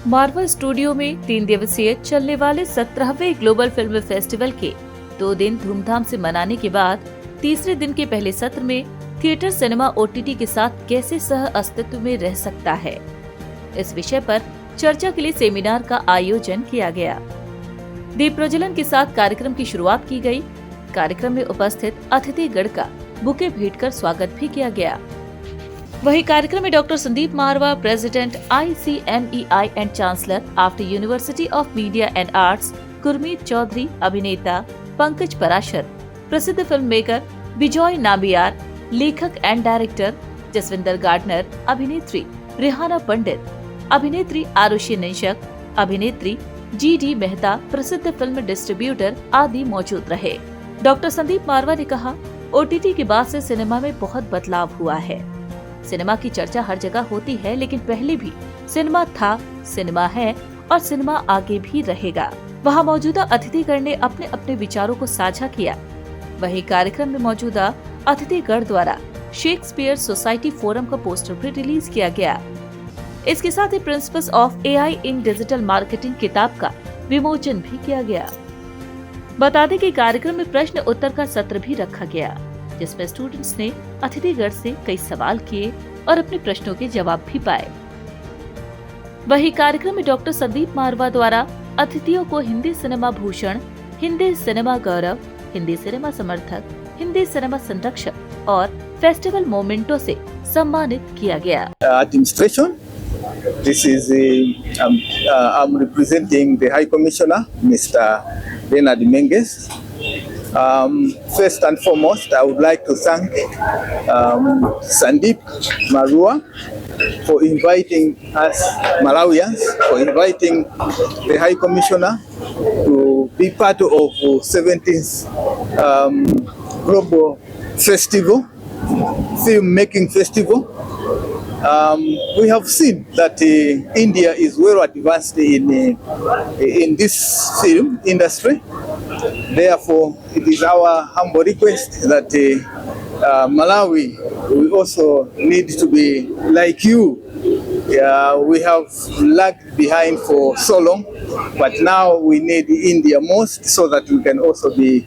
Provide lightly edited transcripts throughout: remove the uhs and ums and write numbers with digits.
Marwah studio में 3 दिवसीय चलने वाले 17वें ग्लोबल फिल्म फेस्टिवल के 2 दिन धूमधाम से मनाने के बाद तीसरे दिन के पहले सत्र में थिएटर सिनेमा ओटीटी के साथ कैसे सह अस्तित्व में रह सकता है, इस विषय पर चर्चा के लिए सेमिनार का आयोजन किया गया। दीप प्रज्वलन के साथ कार्यक्रम की शुरुआत की गई। कार्यक्रम में उपस्थित अतिथिगण का बुके भेंट कर स्वागत भी किया गया। वहीं कार्यक्रम में doctor Sandeep Marwah, president ICMEI and chancellor AAFT university of media and arts, Gurmeet Choudhary, अभिनेता पंकज पराशर, प्रसिद्ध फिल्म मेकर बिजॉय नाबियार, लेखक एंड डायरेक्टर जसविंदर गार्डनर, अभिनेत्री रिहाना पंडित, अभिनेत्री आरुषि निशक, अभिनेत्री GD मेहता, प्रसिद्ध फिल्म डिस्ट्रीब्यूटर आदि मौजूद रहे। डॉक्टर संदीप मारवा ने कहा, OTT के बाद से सिनेमा में बहुत बदलाव हुआ है। सिनेमा की चर्चा हर जगह होती है, लेकिन पहले भी सिनेमा था, सिनेमा है और सिनेमा आगे भी रहेगा। वहाँ मौजूदा अतिथिगण ने अपने अपने विचारों को साझा किया। वहीं कार्यक्रम में मौजूदा अतिथिगण द्वारा शेक्सपियर सोसाइटी फोरम का पोस्टर भी रिलीज किया गया। इसके साथ ही principles of AI in digital marketing किताब का विमोचन भी किया गया। बता दें कि कार्यक्रम में प्रश्न उत्तर का सत्र भी रखा गया, जिसमें स्टूडेंट्स ने अतिथिगण से कई सवाल किए और अपने प्रश्नों के जवाब भी पाए। वहीं कार्यक्रम में डॉक्टर संदीप मारवा द्वारा अतिथियों को हिंदी सिनेमा भूषण, हिंदी सिनेमा गौरव, हिंदी सिनेमा समर्थक, हिंदी सिनेमा संरक्षक और फेस्टिवल मोमेंटो से सम्मानित किया गया। Administration. This is I'm representing the High Commissioner, Mr. Bernard Menges. First and foremost, I would like to thank Sandeep Marua for inviting us Malawians, for inviting the High Commissioner to be part of 17th Global Festival, Film Making Festival. We have seen that India is well advanced in this film industry. Therefore, it is our humble request that Malawi, we also need to be like you. We have lagged behind for so long, but now we need India most so that we can also be,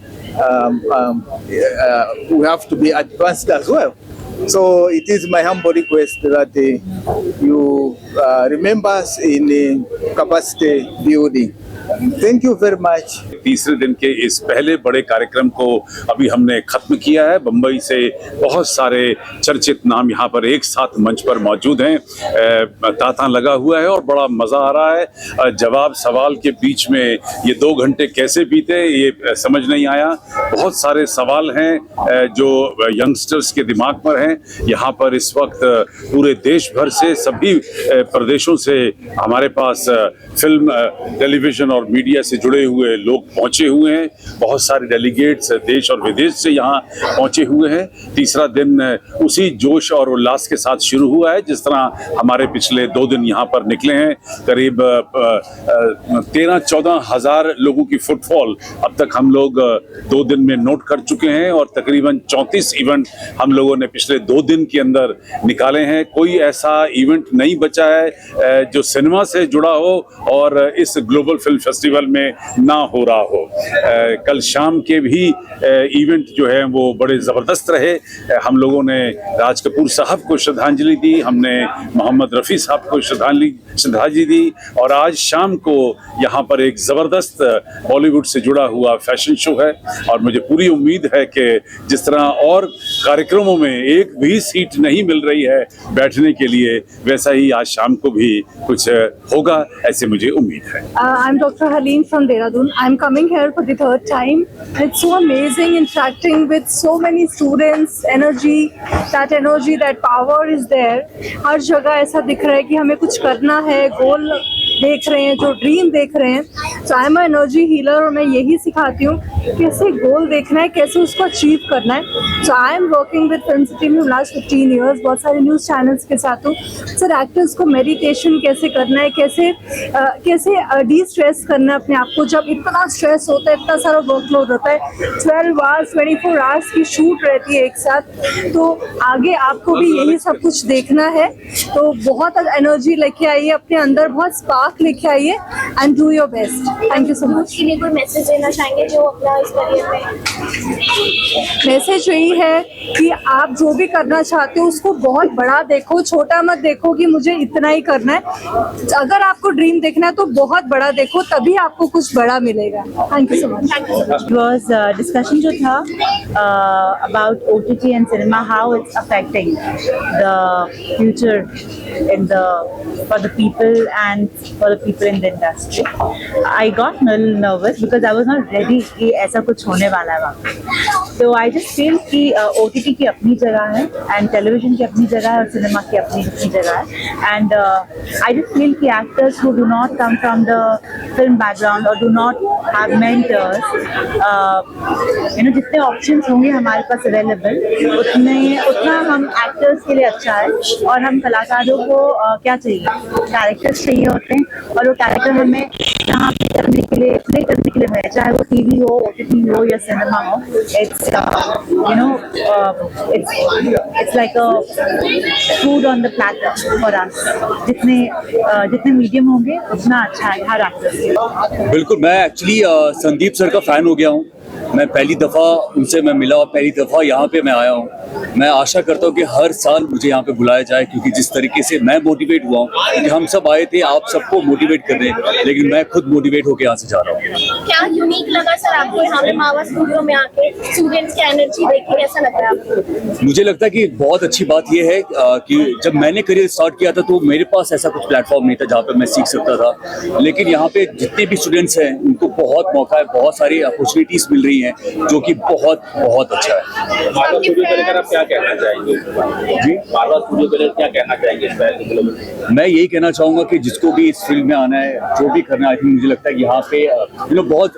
we have to be advanced as well. So it is my humble request that you remember us in capacity building. Thank you very much. तीसरे दिन के इस पहले बड़े कार्यक्रम को अभी हमने खत्म किया है। बम्बई से बहुत सारे चर्चित नाम यहाँ पर एक साथ मंच पर मौजूद हैं। तांता लगा हुआ है और बड़ा मज़ा आ रहा है। जवाब सवाल के बीच में ये 2 घंटे कैसे बीते ये समझ नहीं आया। बहुत सारे सवाल हैं जो यंगस्टर्स के दिमाग पर हैं। यहाँ पर इस वक्त पूरे देश भर से सभी प्रदेशों से हमारे पास फिल्म, टेलीविज़न और मीडिया से जुड़े हुए लोग पहुंचे हुए हैं। बहुत सारे डेलीगेट्स देश और विदेश से यहाँ पहुंचे हुए हैं। तीसरा दिन उसी जोश और उल्लास के साथ शुरू हुआ है जिस तरह हमारे पिछले 2 दिन यहाँ पर निकले हैं। करीब 13-14 हज़ार लोगों की फुटफॉल अब तक हम लोग 2 दिन में नोट कर चुके हैं और तकरीबन 34 इवेंट हम लोगों ने पिछले 2 दिन के अंदर निकाले हैं। कोई ऐसा इवेंट नहीं बचा है जो सिनेमा से जुड़ा हो और इस ग्लोबल फिल्म फेस्टिवल में ना हो रहा हो। कल शाम के भी इवेंट जो है वो बड़े ज़बरदस्त रहे। हम लोगों ने राज कपूर साहब को श्रद्धांजलि दी, हमने मोहम्मद रफ़ी साहब को श्रद्धांजलि दी और आज शाम को यहाँ पर एक ज़बरदस्त बॉलीवुड से जुड़ा हुआ फैशन शो है। और मुझे पूरी उम्मीद है कि जिस तरह और कार्यक्रमों में एक भी सीट नहीं मिल रही है बैठने के लिए, वैसा ही आज शाम को भी कुछ होगा, ऐसे मुझे उम्मीद है। I'm Dr. Haleen from Dehradun. I'm coming here for the 3rd time. It's so amazing interacting with so many students. Energy, that power is there. हर जगह ऐसा दिख रहा है कि हमें कुछ करना है, गोल देख रहे हैं, जो ड्रीम देख रहे हैं। So I'm an energy healer और मैं यही सिखाती हूँ कैसे गोल देखना है, कैसे उसको अचीव करना है। So I am working with Film City में last 15 years, बहुत सारे न्यूज़ चैनल्स के साथ हूँ. सर एक्टर्स को मेडिटेशन कैसे करना है, कैसे डी स्ट्रेस करना है अपने आप को, जब इतना स्ट्रेस होता है, इतना सारा वर्कलोड होता है, 12 आवर्स 24 आवर्स की शूट रहती है एक साथ, तो आगे आपको भी यही सब कुछ देखना है. तो बहुत एनर्जी लेके आइए अपने अंदर, बहुत स्पार्क लेके आइए and do your best. Thank you so much. के लिए कोई मैसेज देना चाहेंगे जो अपना इस करियर में? मैसेज यही है कि आप जो भी करना चाहते हो उसको बहुत बड़ा देखो, छोटा मत देखो कि मुझे इतना ही करना है. अगर आपको ड्रीम देखना है तो बहुत बड़ा देखो, तभी आपको कुछ बड़ा मिलेगा. Thank you so much. It was discussion जो था about OTT and cinema, how it's affecting the future for the people and for the people in the industry. I got a little nervous because I was not ready कि ऐसा कुछ होने वाला है वहाँ पे. So I just feel कि OTT की अपनी जगह है and television की अपनी जगह है और cinema की अपनी जगह है. And I just feel कि actors who do not come from the film background or do not have mentors, जितने ऑप्शंस होंगे हमारे पास अवेलेबल उतना हम एक्टर्स के लिए अच्छा है. और हम कलाकारों को क्या चाहिए, कैरेक्टर्स चाहिए होते हैं, और वो कैरेक्टर हमें यहाँ पे करने के लिए है, चाहे वो टीवी हो, OTT हो या सिनेमा हो. It's like a food on the platter for us. जितने मीडियम होंगे उतना अच्छा है हर एक्टर के लिए. बिल्कुल, मैं एक्चुअली संदीप सर का फ़ैन हो गया हूँ. मैं पहली दफ़ा उनसे मैं मिला और पहली दफ़ा यहाँ पे मैं आया हूँ. मैं आशा करता हूँ कि हर साल मुझे यहाँ पे बुलाया जाए, क्योंकि जिस तरीके से मैं मोटिवेट हुआ हूँ, क्योंकि हम सब आए थे आप सबको मोटिवेट कर रहे हैं, लेकिन मैं खुद मोटिवेट होकर यहाँ से जा रहा हूँ. क्या यूनिक लगा सर आपको यहाँ पे मावा स्टूडियो में आके स्टूडेंट्स की एनर्जी देख के कैसा लग रहा है आपको? मुझे लगता है कि बहुत अच्छी बात यह है कि जब मैंने करियर स्टार्ट किया था तो मेरे पास ऐसा कुछ प्लेटफॉर्म नहीं था जहाँ पे मैं सीख सकता था, लेकिन यहाँ पे जितने भी स्टूडेंट्स हैं उनको बहुत मौका है, बहुत सारी अपॉर्चुनिटीज मिल रही हैं, जो कि बहुत बहुत अच्छा है. मारवा स्टूडियो को लेकर आप क्या कहना चाहेंगे? जी, मारवा स्टूडियो को लेकर क्या कहना चाहेंगे? मैं यही कहना चाहूँगा कि जिसको भी इस फील्ड में आना है, जो भी करना है, मुझे लगता है कि यहाँ पे बहुत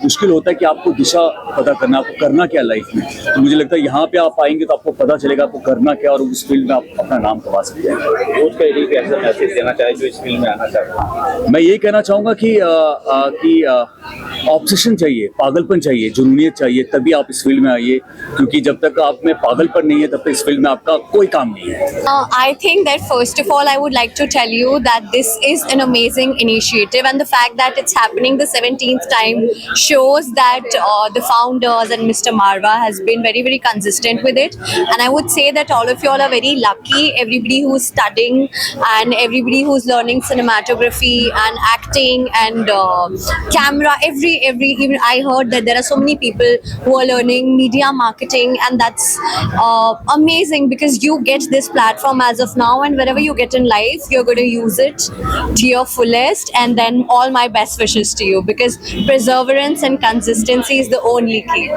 मुश्किल होता है कि आपको दिशा पता करना, आपको करना क्या लाइफ में. तो मुझे लगता है यहाँ पे आप आएंगे तो आपको पता चलेगा आपको करना क्या, और उस फील्ड में आप अपना नाम कमा सकते हैं. रोज का एक ऐसा मैसेज देना चाहे जो इस फील्ड में आना चाहता है? मैं यही कहना चाहूँगा कि ऑब्सेशन चाहिए, पागलपन चाहिए, जुनूनियत चाहिए, तभी आप इस फील्ड में आइए, क्योंकि जब तक आप में पागलपन नहीं है तब तक इस फील्ड में आपका कोई काम नहीं है. I think that first of all I would like to tell you that this is an amazing initiative, and the fact that it's happening the 17th time shows that the founders and Mr. Marwa has been very, very consistent with it. And I would say that all of you all are very lucky, everybody who's studying and everybody who's learning cinematography and acting and camera, even I heard that there are so many people who are learning media marketing, and that's amazing because you get this platform as of now, and wherever you get in life you're going to use it to your fullest. And then all my best wishes to you, because perseverance and consistency is the only key.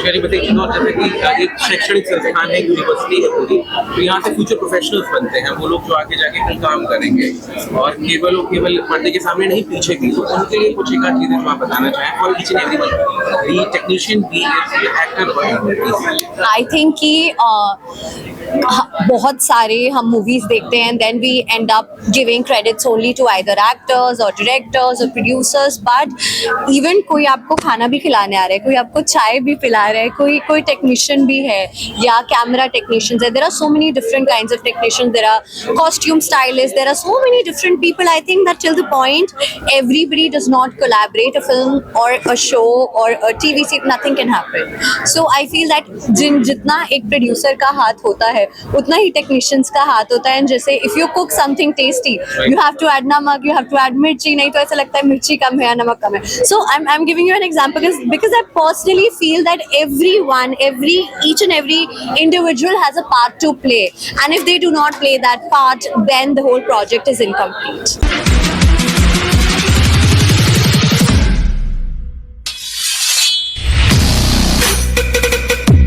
शहरी बताइए, जैसे कि एक शैक्षणिक संस्थान है, university है पूरी, तो यहाँ से फ्यूचर प्रोफेशनल्स बनते हैं, वो लोग जो आगे जाके फिर काम करेंगे, और केवल पर्दे के सामने नहीं, पीछे भी. तो उनके लिए कुछ एक चीज़ें जो आप बताना चाहें for each and everyone, be technician, be actor. I think कि बहुत सारे हम मूवीज देखते हैं, then we end up giving credits only to either actors और डायरेक्टर्स और प्रोड्यूसर्स, बट इवन कोई आपको खाना भी खिलाने आ रहा है, कोई आपको चाय भी पिला रहा है, कोई टेक्नीशियन भी है या कैमरा टेक्नीशियंस है. There are so many different kinds of technicians, there are costume stylist, there are so many different people. I think that till the point everybody does not collaborate, a film or a show or a TV series, nothing can happen. So I feel that जितना एक producer का हाथ होता है उतना ही technicians का हाथ होता है. जैसे if you cook something tasty, you have to add नमक, यू हैव टू ऐड मिर्ची, नहीं तो ऐसा लगता है मिर्ची कम है या नमक कम है. So I'm giving you an example because I personally feel that each and every individual has a part to play, and if they do not play that part, then the whole project is incomplete.